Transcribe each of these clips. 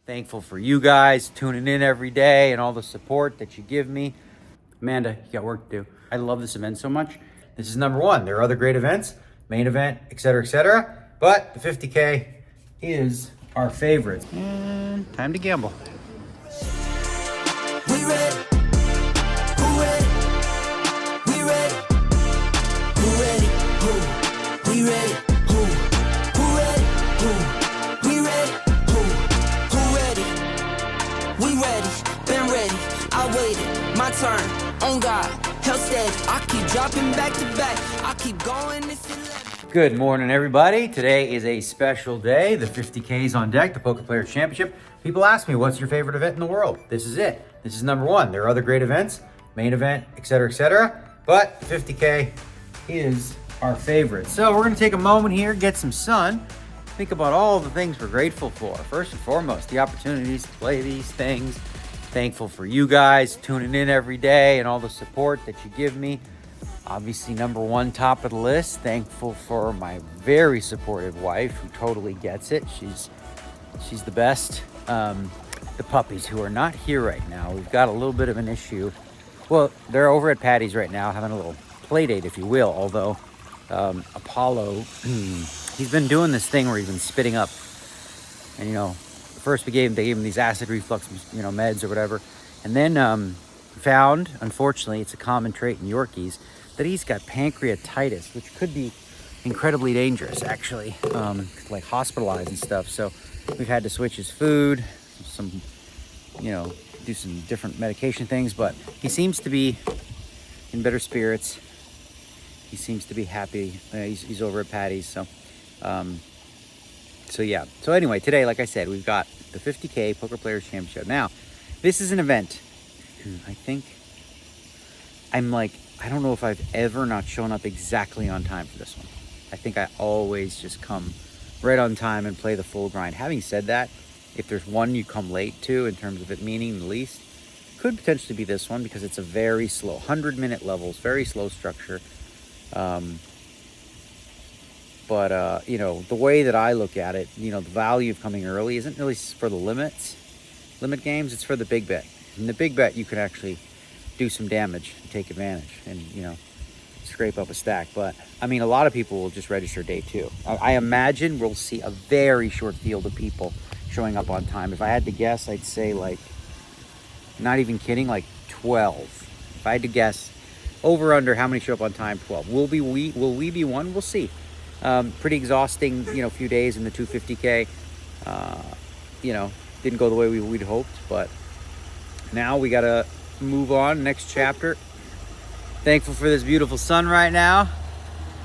Thankful for you guys tuning in every day and all the support that you give me. Amanda, you got work to do. I love this event so much. This is number one. There are other great events, main event, etc., but the 50K is our favorite. And time to gamble. We ready? Who ready? We ready? Who ready? Who? We ready? Who? Who ready? Who? We ready? Who? Who ready? We ready. Been ready. I waited. My turn. On God. Hell steady. I keep dropping back to back. I keep going. Good morning, everybody. Today is a special day. The 50K is on deck, the Poker Players Championship. People ask me, what's your favorite event in the world? This is it. This is number one. There are other great events, main event, etc., but the 50K is our favorite. So we're going to take a moment here, get some sun, think about all the things we're grateful for. First and foremost, the opportunities to play these things. Thankful for you guys tuning in every day and all the support that you give me. Obviously, number one, top of the list. Thankful for my very supportive wife who totally gets it. She's the best. The puppies who are not here right now, we've got a little bit of an issue. Well, they're over at Patty's right now having a little play date, if you will, although Apollo, he's been doing this thing where he's been spitting up. And, first they gave him these acid reflux, meds or whatever. And then found, unfortunately, it's a common trait in Yorkies, that he's got pancreatitis, which could be incredibly dangerous, actually, like hospitalized and stuff. So we've had to switch his food, do some different medication things, but he seems to be in better spirits. He seems to be happy. He's over at Patty's, so yeah. So anyway, today, like I said, we've got the 50K Poker Players Championship. Now, this is an event. I think I don't know if I've ever not shown up exactly on time for this one. I think I always just come right on time and play the full grind. Having said that, if there's one you come late to in terms of it meaning the least, could potentially be this one because it's a very slow, 100-minute levels, very slow structure. But the way that I look at it, the value of coming early isn't really for the limit games, it's for the big bet. In the big bet, you can actually do some damage and take advantage and, scrape up a stack. But, a lot of people will just register day two. I imagine we'll see a very short field of people showing up on time. If I had to guess, I'd say, not even kidding, 12. If I had to guess, over under how many show up on time, 12. Will we be one? We'll see. Pretty exhausting, few days in the 250K. Didn't go the way we'd hoped, but now we got to move on, next chapter. Thankful for this beautiful sun right now.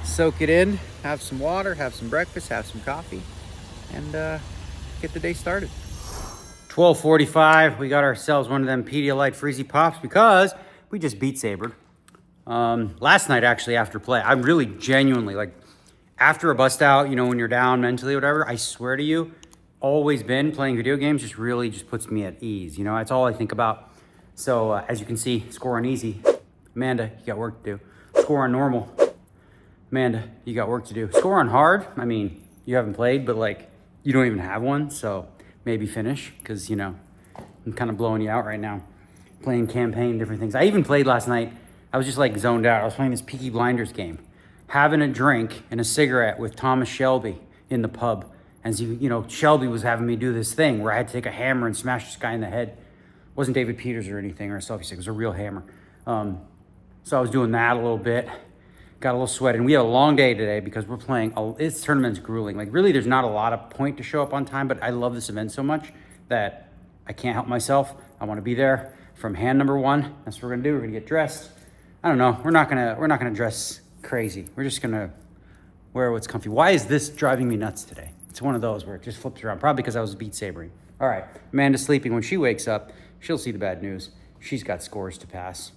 Soak it in, have some water, have some breakfast, have some coffee, and get the day started. 12:45, we got ourselves one of them Pedialyte Freezy Pops because we just beat Saber. Last night, actually, after play, I'm really genuinely, after a bust out, when you're down mentally or whatever, I swear to you, always been playing video games just puts me at ease. That's all I think about. So as you can see, score on easy. Amanda, you got work to do. Score on normal. Amanda, you got work to do. Score on hard. You haven't played, but you don't even have one. So maybe finish because, I'm kind of blowing you out right now. Playing campaign, different things. I even played last night. I was just zoned out. I was playing this Peaky Blinders game. Having a drink and a cigarette with Thomas Shelby in the pub. As Shelby was having me do this thing where I had to take a hammer and smash this guy in the head. It wasn't David Peters or anything or a selfie stick. It was a real hammer. So I was doing that a little bit. Got a little sweat. And we had a long day today because we're playing. This tournament's grueling. Really, there's not a lot of point to show up on time, but I love this event so much that I can't help myself. I want to be there from hand number one. That's what we're going to do. We're going to get dressed. I don't know. We're not gonna dress crazy. We're just going to wear what's comfy. Why is this driving me nuts today? It's one of those where it just flips around. Probably because I was beat sabering. All right, Amanda's sleeping. When she wakes up, she'll see the bad news. She's got scores to pass.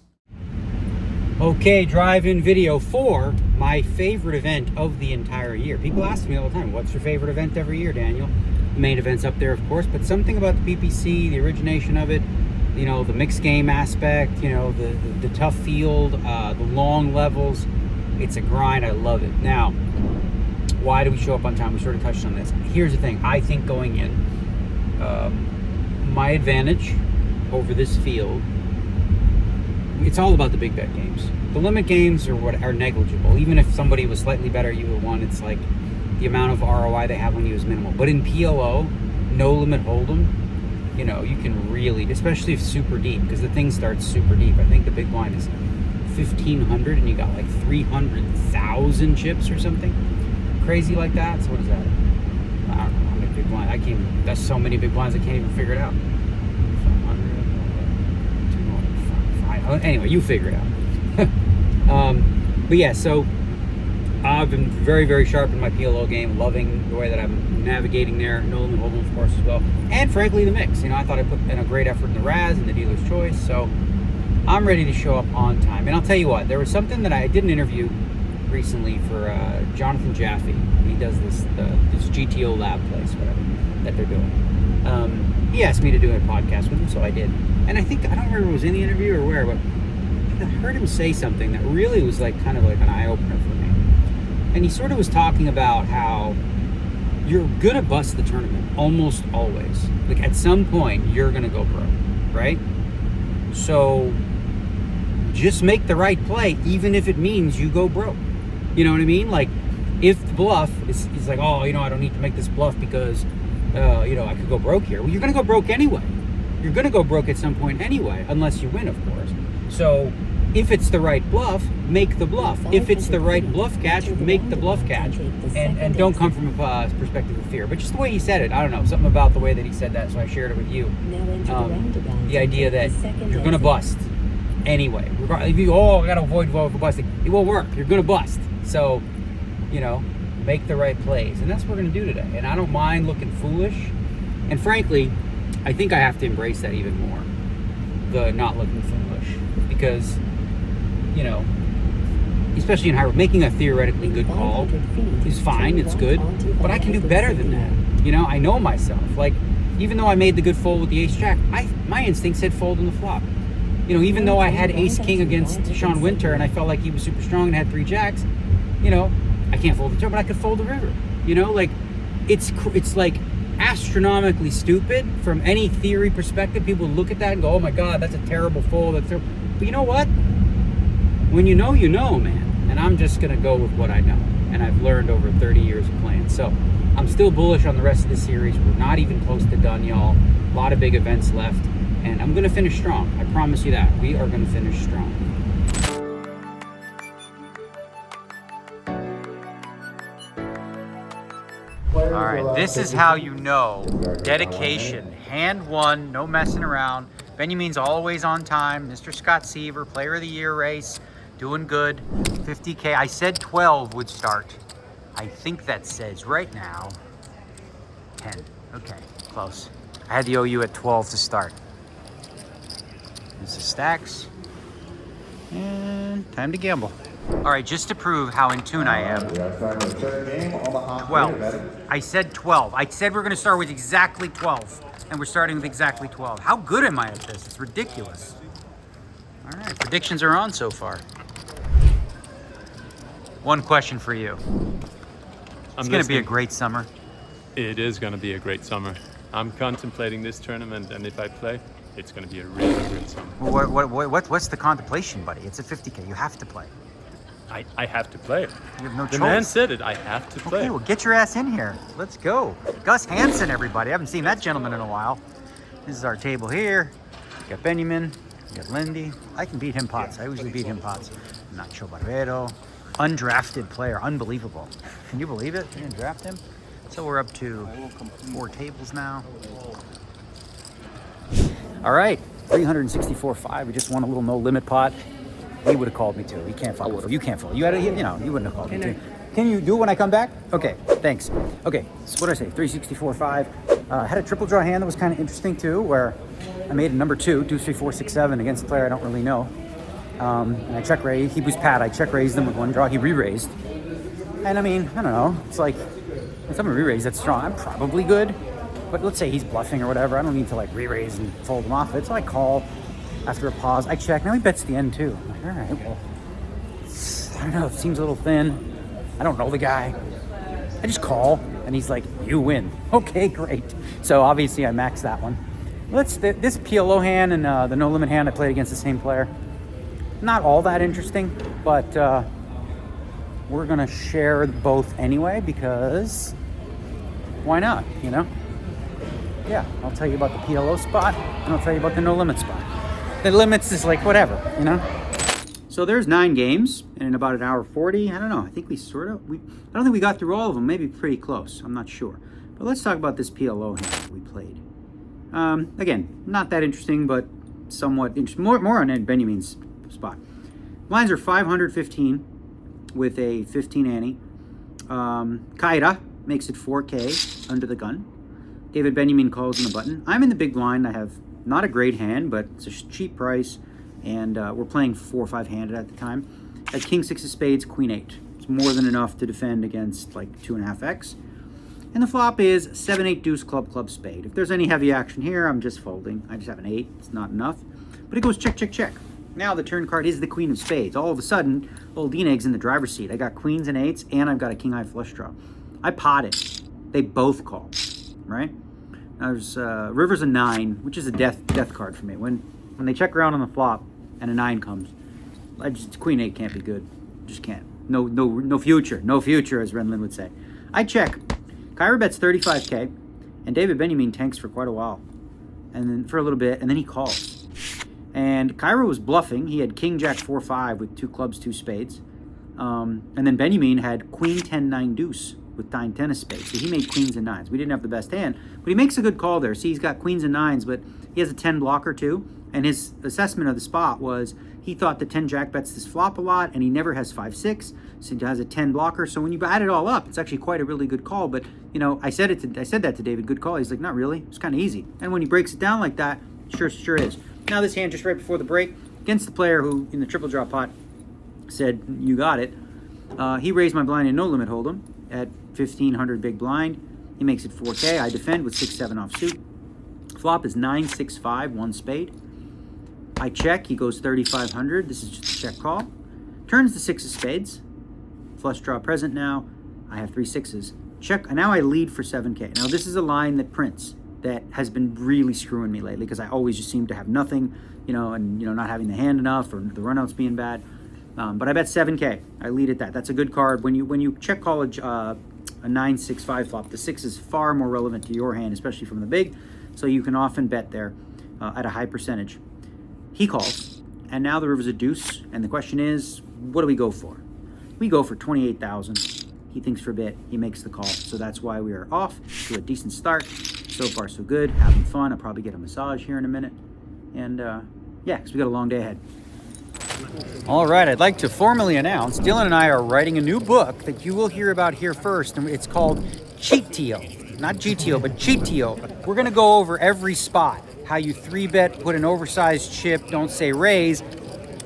Okay, drive-in video for my favorite event of the entire year. People ask me all the time, what's your favorite event every year, Daniel? The main event's up there, of course, but something about the PPC, the origination of it, the mixed game aspect, the tough field, the long levels. It's a grind. I love it. Now, why do we show up on time? We sort of touched on this. Here's the thing. I think going in, my advantage over this field, it's all about the big bet games. The limit games are negligible. Even if somebody was slightly better at you at one, it's like the amount of ROI they have on you is minimal. But in PLO, no limit hold'em, you know, you can really, especially if super deep, because the thing starts super deep. I think the big blind is 1,500 and you got like 300,000 chips or something crazy like that. So what is that? I don't know how many big blinds. That's so many big blinds I can't even figure it out. 500, anyway, you figure it out. But yeah, so I've been very, very sharp in my PLO game, loving the way that I'm navigating there. No limit hold'em, of course, as well. And frankly, the mix. You know, I thought I put in a great effort in the RAS and the dealer's choice. So I'm ready to show up on time. And I'll tell you what, there was something that I did an interview recently for Jonathan Jaffe. He does this GTO Lab place, whatever, that they're doing. He asked me to do a podcast with him, so I did. And I don't remember if it was in the interview or where, but I heard him say something that really was like kind of like an eye-opener for me. And he sort of was talking about how you're gonna bust the tournament almost always. Like at some point, you're gonna go pro, right? So just make the right play, even if it means you go broke. You know what I mean? Like if the bluff is like, oh, you know, I don't need to make this bluff because, you know, I could go broke here. Well, you're gonna go broke anyway. You're gonna go broke at some point anyway, unless you win, of course. So if it's the right bluff, make the bluff. If it's the right bluff catch, make the bluff catch. And don't come from a perspective of fear. But just the way he said it, I don't know, something about the way that he said that, so I shared it with you. The idea that you're going to bust anyway. If you, I got to avoid busting, it won't work. You're going to bust. So, you know, make the right plays. And that's what we're going to do today. And I don't mind looking foolish. And frankly, I think I have to embrace that even more. The not looking foolish. Because, you know, especially in high road, making a theoretically good call is fine, it's good, but I can do better than that. You know, I know myself. Like, even though I made the good fold with the ace-jack, my instinct said fold in the flop. You know, even though I had ace-king against Sean Winter and I felt like he was super strong and had 3 jacks, you know, I can't fold the turn, but I could fold the river. You know, like, it's like astronomically stupid from any theory perspective. People look at that and go, oh my God, that's a terrible fold. But you know what? When you know, man. And I'm just going to go with what I know. And I've learned over 30 years of playing. So I'm still bullish on the rest of the series. We're not even close to done, y'all. A lot of big events left. And I'm going to finish strong. I promise you that. We are going to finish strong. All right, this is how you know. Dedication. Hand one, no messing around. Benjamin's always on time. Mr. Scott Saber, Player of the Year race. Doing good. 50K. I said 12 would start. I think that says right now 10. Okay, close. I had the OU at 12 to start. There's the stacks. And time to gamble. All right, just to prove how in tune I am. 12. I said 12. I said we're going to start with exactly 12. And we're starting with exactly 12. How good am I at this? It's ridiculous. All right, predictions are on so far. One question for you. It's going to be a great summer. It is going to be a great summer. I'm contemplating this tournament, and if I play, it's going to be a really great summer. What's the contemplation, buddy? It's a 50K. You have to play. I have to play. You have no choice. The man said it. I have to play. Okay, well, get your ass in here. Let's go. Gus Hansen, everybody. I haven't seen that gentleman in a while. This is our table here. We got Benjamin. We got Lindy. I can beat him pots. I usually beat him pots. Nacho Barbero. Undrafted player. Unbelievable. Can you believe it? They didn't draft him? So we're up to 4 tables now. All right. 364.5. We just won a little no limit pot. He would have called me too. He can't follow. You can't follow. You wouldn't have called me too. Can you do it when I come back? Okay, thanks. Okay, so what did I say? 364.5. Had a triple draw hand that was kind of interesting too, where I made a number 2, 2, 3, 4, 6, 7 against a player I don't really know. And I check raised. He was Pat. I check raised him with 1 draw. He re-raised. And I mean, I don't know. It's like, if someone re-raised that's strong, I'm probably good. But let's say he's bluffing or whatever. I don't need to like re-raise and fold him off it. So I call. After a pause, I check. Now he bets the end too. I'm like, all right, well, I don't know. It seems a little thin. I don't know the guy. I just call, and he's like, you win. Okay, great. So obviously I maxed that one. This PLO hand and the no limit hand I played against the same player. Not all that interesting, but we're gonna share both anyway because why not? You know? Yeah, I'll tell you about the PLO spot and I'll tell you about the no limit spot. The limits is like whatever, you know? So there's 9 games and in about an hour 40. I don't know. I think I don't think we got through all of them. Maybe pretty close. I'm not sure. But let's talk about this PLO hand that we played. Again, not that interesting, but somewhat interesting. More on Ed Benjamin's spot. Lines are 515 with a 15 ante. Kaira makes it 4K under the gun. David Benjamin calls in the button. I'm in the big blind. I have not a great hand, but it's a cheap price, and we're playing 4 or 5 handed at the time. At King 6 of spades, Queen 8. It's more than enough to defend against like 2.5x. And the flop is 7-8 deuce club spade. If there's any heavy action here, I'm just folding. I just have an 8. It's not enough. But it goes check, check, check. Now the turn card is the Queen of spades. All of a sudden, old D-Neg's in the driver's seat. I got queens and 8s, and I've got a king-high flush draw. I potted. They both call, right? Now there's River's a 9, which is a death card for me. When they check around on the flop and a 9 comes, Queen 8 can't be good. Just can't. No future. No future, as Renlin would say. I check. Kaira bets 35K, and David Benjamin tanks for quite a while, and then for a little bit, and then he calls. And Kaira was bluffing. He had King Jack 4-5 with 2 clubs, 2 spades, and then Benjamin had Queen 10-9 deuce with 9-10 of spades. So he made queens and 9s. We didn't have the best hand, but he makes a good call there. See, he's got queens and 9s, but he has a 10 blocker too. And his assessment of the spot was he thought the 10 jack bets this flop a lot, and he never has 5-6, so he has a 10 blocker. So when you add it all up, it's actually quite a really good call. But you know, I said that to David, good call. He's like, not really. It's kind of easy. And when he breaks it down like that, sure is. Now this hand just right before the break against the player who in the triple draw pot said you got it. He raised my blind in no limit hold'em at 1500 big blind. He makes it 4K. I defend with 6-7 offsuit. Flop is 9-6-5, 1 spade. I check. He goes 3500. This is just a check call. Turns the 6 of spades. Flush draw present now. I have 3 6s. Check. Now I lead for 7K. Now this is a line that prints that has been really screwing me lately because I always just seem to have nothing, and not having the hand enough or the runouts being bad. But I bet 7K. I lead at that. That's a good card. When you check call a 9-6-5 flop, the 6 is far more relevant to your hand, especially from the big. So you can often bet there at a high percentage. He calls, and now the river's a deuce. And the question is, what do we go for? We go for 28,000. He thinks for a bit. He makes the call. So that's why we are off to a decent start. So far, so good. Having fun. I'll probably get a massage here in a minute. And yeah, because we got a long day ahead. All right, I'd like to formally announce Dylan and I are writing a new book that you will hear about here first, and it's called Chea-T-O. Not GTO, but Chea-T-O. We're going to go over every spot, how you 3-bet, put an oversized chip, don't say raise,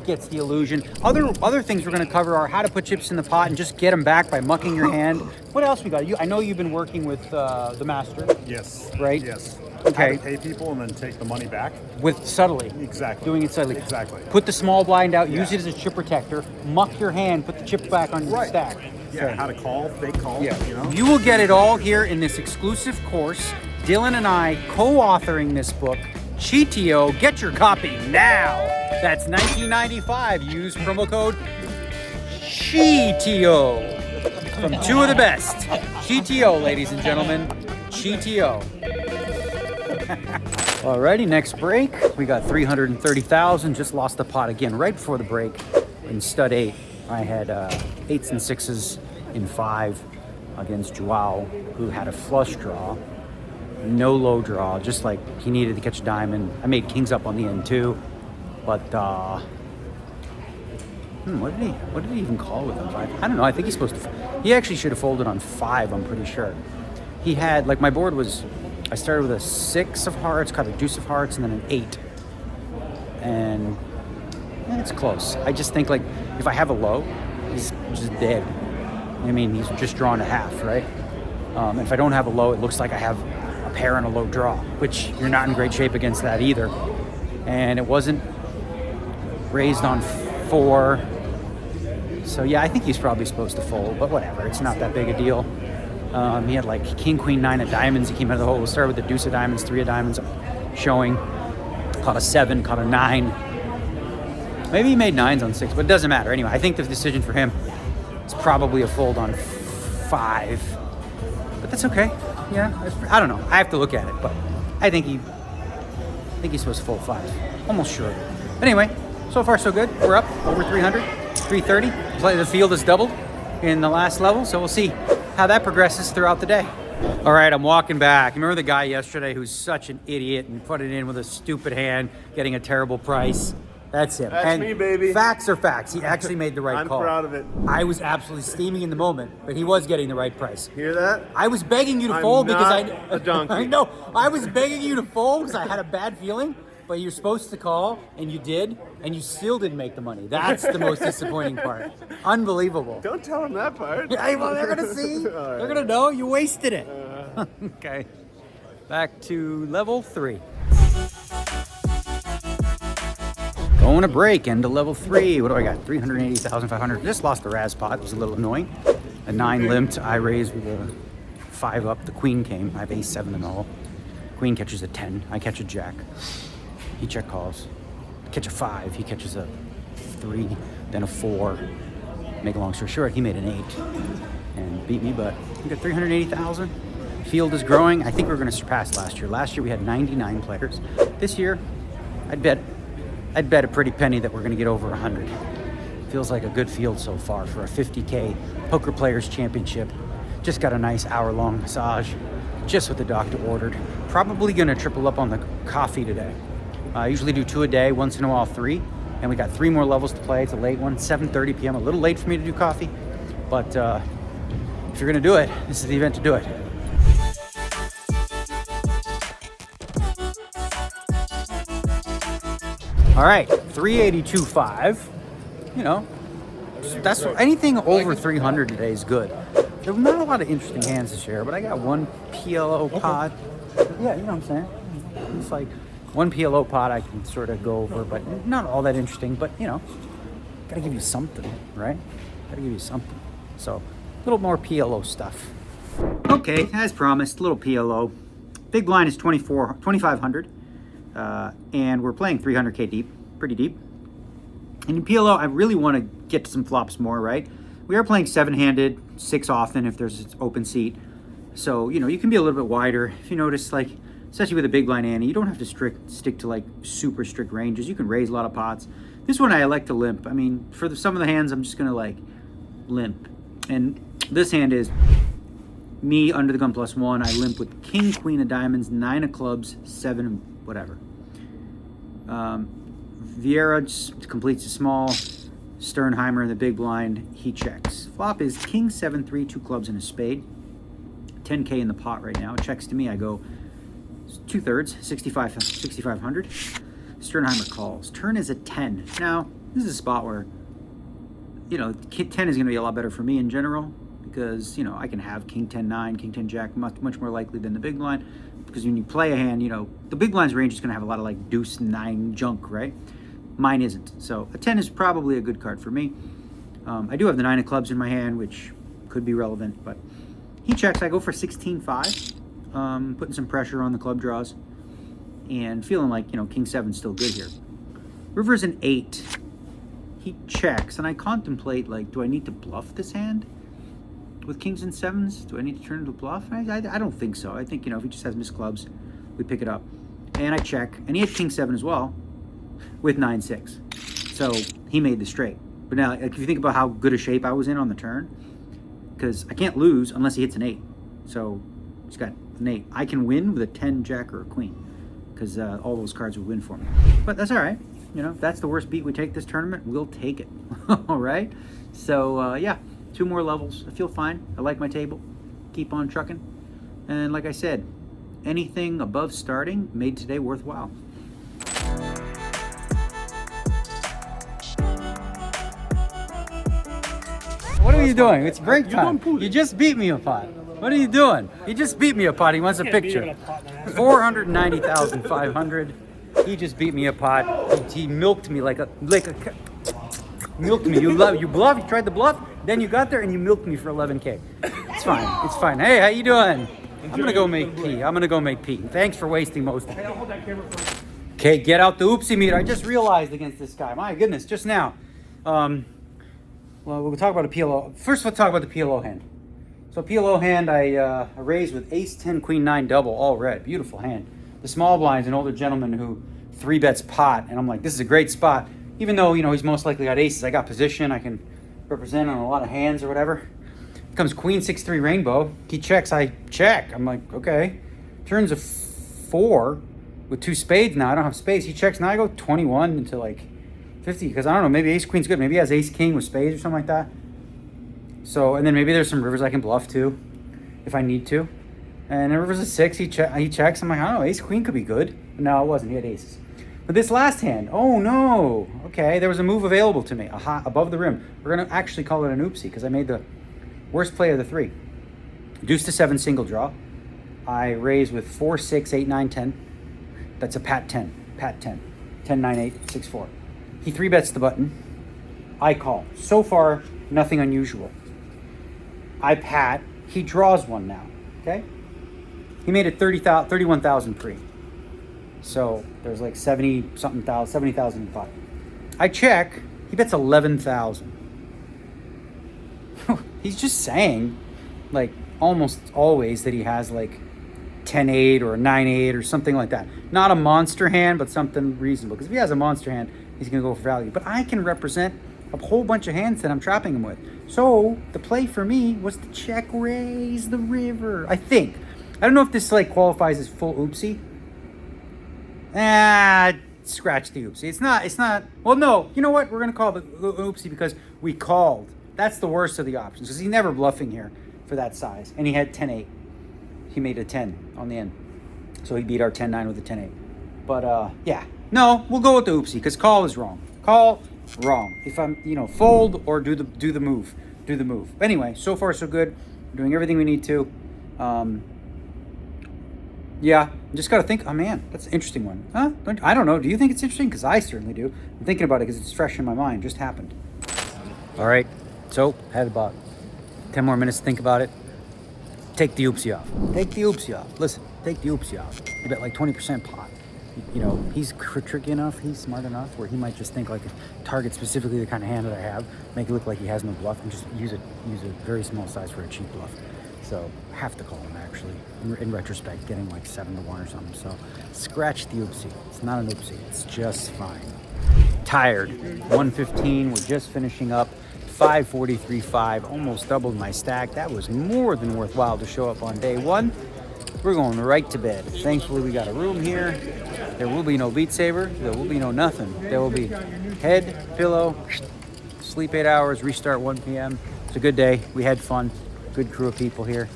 gets the illusion. Other things we're going to cover are how to put chips in the pot and just get them back by mucking your hand. What else we got? I know you've been working with the master. Yes. Right? Yes. Okay. How to pay people and then take the money back. With subtly. Exactly. Doing it subtly. Exactly. Put the small blind out, use it as a chip protector, muck your hand, put the chip back on your stack. Yeah, how to call, fake call, You will get it all here in this exclusive course. Dylan and I co-authoring this book, Chea-T-O. Get your copy now. That's $19.95. Use promo code Chea-T-O from 2 of the best. Chea-T-O, ladies and gentlemen. Chea-T-O. Alrighty, next break. We got 330,000. Just lost the pot again right before the break. In stud 8, I had 8s and 6s in 5 against Joao, who had a flush draw. No low draw, just like he needed to catch a diamond. I made kings up on the end too, but what did he even call with him? 5? I don't know. I think he's supposed to. He actually should have folded on 5. I'm pretty sure. He had my board was. I started with a 6 of hearts, got a deuce of hearts, and then an 8, and it's close. I just think if I have a low, he's just dead. I mean, he's just drawn a half, right? And if I don't have a low, it looks like I have a pair and a low draw, which you're not in great shape against that either. And it wasn't raised on 4. So yeah, I think he's probably supposed to fold, but whatever. It's not that big a deal. He had king, queen, 9 of diamonds. He came out of the hole. We'll start with the deuce of diamonds, 3 of diamonds. showing. Caught a 7, caught a 9. Maybe he made 9s on 6, but it doesn't matter. Anyway, I think the decision for him is probably a fold on 5. But that's okay. Yeah, I don't know. I have to look at it, but I think he's supposed to fold 5. Almost sure. But anyway, so far so good. We're up over 300, 330. The field has doubled in the last level, so we'll see how that progresses throughout the day. All right, I'm walking back. Remember the guy yesterday who's such an idiot and put it in with a stupid hand, getting a terrible price? That's him. That's me, baby. Facts are facts. He actually made the right call. I'm proud of it. I was absolutely steaming in the moment, but he was getting the right price. Hear that? I was begging you to I'm fold because not a donkey. I know. I was begging you to fold because I had a bad feeling, but you're supposed to call, and you did, and you still didn't make the money. That's the most disappointing part. Unbelievable. Don't tell him that part. Hey, well, they're going to see. They're going to know you wasted it. Okay. Back to level 3. Going to break into level 3. What do I got? 380,500. Just lost the Raz pot. It was a little annoying. A 9 limped. I raised with a 5 up. The queen came. I have ace 7 in the hole. Queen catches a 10. I catch a jack. He check calls. I catch a 5. He catches a 3, then a 4. Make a long story short, he made an 8 and beat me, but we got 380,000. Field is growing. I think we're going to surpass last year. Last year we had 99 players. This year, I'd bet a pretty penny that we're going to get over 100. Feels like a good field so far for a 50K Poker Players Championship. Just got a nice hour-long massage, just what the doctor ordered. Probably going to triple up on the coffee today. I usually do 2 a day, once in a while 3. And we got 3 more levels to play. It's a late one, 7:30 p.m. A little late for me to do coffee. But if you're going to do it, this is the event to do it. All right, 382.5. You know, that's anything over 300 today is good. There were not a lot of interesting hands to share, but I got one PLO pot. Yeah, you know what I'm saying? It's like one PLO pot I can sort of go over, but not all that interesting. But, you know, gotta give you something, right? Gotta give you something. So, a little more PLO stuff. Okay, as promised, little PLO. Big blind is 2,500. And we're playing 300K deep, pretty deep. And in PLO, I really want to get to some flops more, right? We are playing 7-handed, 6 often if there's an open seat. So, you know, you can be a little bit wider. If you notice, like, especially with a big blind ante, you don't have to stick to, like, super strict ranges. You can raise a lot of pots. This one I like to limp. I mean, for some of the hands, I'm just going to, like, limp. And this hand is me under the gun +1. I limp with king, queen of diamonds, 9 of clubs, 7 whatever. Vieira just completes a small. Sternheimer in the big blind, he checks. Flop is king 7-3, 2 clubs and a spade. 10K in the pot right now. It checks to me. I go 2/3, 6,500. Sternheimer calls. Turn is a 10. Now, this is a spot where, you know, 10 is going to be a lot better for me in general because, you know, I can have king 10-9, king 10 jack much more likely than the big blind because when you play a hand, you know, the big blind's range is going to have a lot of like deuce 9 junk, right? Mine isn't. So a 10 is probably a good card for me. I do have the 9 of clubs in my hand, which could be relevant, but he checks. I go for 16-5, putting some pressure on the club draws and feeling like, you know, king 7's still good here. River's an 8. He checks, and I contemplate, like, do I need to bluff this hand with kings and 7s? Do I need to turn it to bluff? I don't think so. I think, you know, if he just has missed clubs, we pick it up. And I check, and he had king 7 as well with 9-6. So he made the straight. But now, if you think about how good a shape I was in on the turn, because I can't lose unless he hits an 8. So he's got an 8. I can win with a 10 jack or a queen because all those cards would win for me. But that's all right. You know, that's the worst beat we take this tournament. We'll take it. All right? So, yeah, 2 more levels. I feel fine. I like my table. Keep on trucking. And like I said, anything above starting made today worthwhile. What are you doing? It's break time. You just beat me a pot. What are you doing? He just beat me a pot. He wants a picture. 490,500. He just beat me a pot. He milked me like a milked me. You bluff. You tried to bluff. Then you got there and you milked me for 11K. It's fine. It's fine. Hey, how you doing? I'm gonna go make pee. I'm gonna go make pee. Thanks for wasting most of it. Okay, get out the oopsie meter. I just realized against this guy. My goodness, just now. Well, we'll talk about a PLO. First, let's talk about the PLO hand. So PLO hand, I raised with ace 10, queen 9 double, all red. Beautiful hand. The small blind's an older gentleman who 3-bets pot, and I'm like, this is a great spot. Even though, you know, he's most likely got aces, I got position. I can represent on a lot of hands or whatever. Comes queen 6-3 rainbow. He checks, I check. I'm like, okay. Turns a 4 with 2 spades now. I don't have space. He checks. Now I go 21 into like 50 because I don't know. Maybe ace queen's good. Maybe he has ace king with spades or something like that. So, and then maybe there's some rivers I can bluff too if I need to. And the river's a 6. He checks. I'm like, I don't know. Ace queen could be good. No, it wasn't. He had aces. But this last hand, oh no. Okay, there was a move available to me. Aha, above the rim. We're going to actually call it an oopsie because I made the worst play of the 3. Deuce to 7 single draw. I raise with 4, 6, 8, 9, 10. That's a pat 10. Pat 10. 10, 9, 8, 6, 4. He 3-bets the button. I call. So far, nothing unusual. I pat. He draws one now. Okay? He made it 31,000 pre. So there's like 70,000 in the pot. I check. He bets 11,000. He's just saying, like, almost always that he has like 10-8 or a 9-8 or something like that. Not a monster hand, but something reasonable. Because if he has a monster hand, he's going to go for value. But I can represent a whole bunch of hands that I'm trapping him with. So the play for me was to check raise the river. I think. I don't know if this like qualifies as full oopsie. Scratch the oopsie. It's not. Well, no. You know what? We're going to call the oopsie because we called. That's the worst of the options. Because he's never bluffing here for that size. And he had 10-8. He made a 10 on the end. So he beat our 10-9 with a 10-8. But, yeah. No, we'll go with the oopsie because call is wrong. Call, wrong. If I'm, fold or do the move. Do the move. Anyway, so far so good. We're doing everything we need to. Yeah, just got to think, oh man, that's an interesting one. Huh? I don't know. Do you think it's interesting? Because I certainly do. I'm thinking about it because it's fresh in my mind. Just happened. All right. So, had about 10 more minutes to think about it. Take the oopsie off. Take the oopsie off. Listen, take the oopsie off. You bet like 20% pot. He's tricky enough, he's smart enough where he might just think like target specifically the kind of hand that I have, make it look like he has no bluff, and just use a very small size for a cheap bluff. So I have to call him actually. In retrospect, getting like 7-1 or something. So scratch the oopsie. It's not an oopsie. It's just fine. Tired. 115. We're just finishing up. 543.5. Almost doubled my stack. That was more than worthwhile to show up on day one. We're going right to bed. Thankfully, we got a room here. There will be no Beat Saber. There will be no nothing. There will be head, pillow, sleep 8 hours, restart 1 p.m. It's a good day. We had fun. Good crew of people here.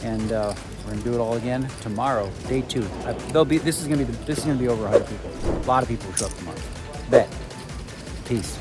And we're going to do it all again tomorrow, day 2. This is going to be over 100 people. A lot of people will show up tomorrow. Bet. Peace.